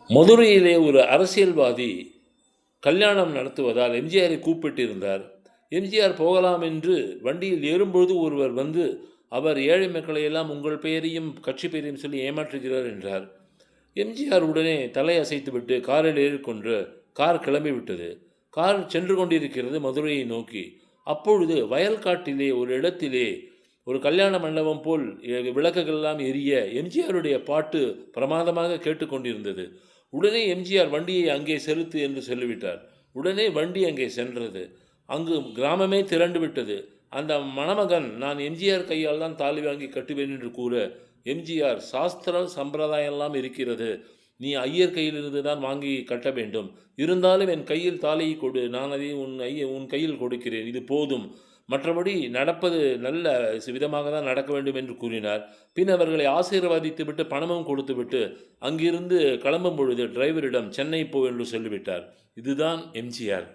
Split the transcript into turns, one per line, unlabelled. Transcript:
மதுரையிலே ஒரு அரசியல்வாதி கல்யாணம் நடத்துவதால் எம்ஜிஆரை கூப்பிட்டிருந்தார். எம்ஜிஆர் போகலாம் என்று வண்டியில் ஏறும்பொழுது ஒருவர் வந்து, அவர் ஏழை மக்களையெல்லாம் உங்கள் பெயரையும் கட்சி பெயரையும் சொல்லி ஏமாற்றுகிறார் என்றார். எம்ஜிஆர் உடனே தலை அசைத்துவிட்டு காரில் ஏறிக்கொண்டு கார் கிளம்பிவிட்டது. கார் சென்று கொண்டிருக்கிறது மதுரையை நோக்கி. அப்பொழுது வயல்காட்டிலே ஒரு இடத்திலே ஒரு கல்யாண மண்டபம் போல் விளக்குகளெல்லாம் எரிய எம்ஜிஆருடைய பாட்டு பிரமாதமாக கேட்டுக்கொண்டிருந்தது. உடனே எம்ஜிஆர் வண்டியை அங்கே செலுத்து என்று சொல்லிவிட்டார். உடனே வண்டி அங்கே சென்றது. அங்கு கிராமமே திரண்டு விட்டது. அந்த மணமகன் நான் எம்ஜிஆர் கையால் தான் தாலி வாங்கி கட்டுவேன் என்று கூற, எம்ஜிஆர் சாஸ்திர சம்பிரதாயம்லாம் இருக்கிறது, நீ ஐயர் கையிலிருந்து தான் வாங்கி கட்ட வேண்டும், இருந்தாலும் என் கையில் தாலியை கொடு, நான் அதை உன் கையில் கொடுக்கிறேன், இது போதும், மற்றபடி நடப்பது நல்ல விதமாக தான் நடக்க வேண்டும் என்று கூறினார். பின் அவர்களை ஆசீர்வதித்து விட்டு பணமும் கொடுத்துவிட்டு அங்கிருந்து கிளம்பும் பொழுது டிரைவரிடம் சென்னை போ என்று சொல்லிவிட்டார். இதுதான் எம்ஜிஆர்.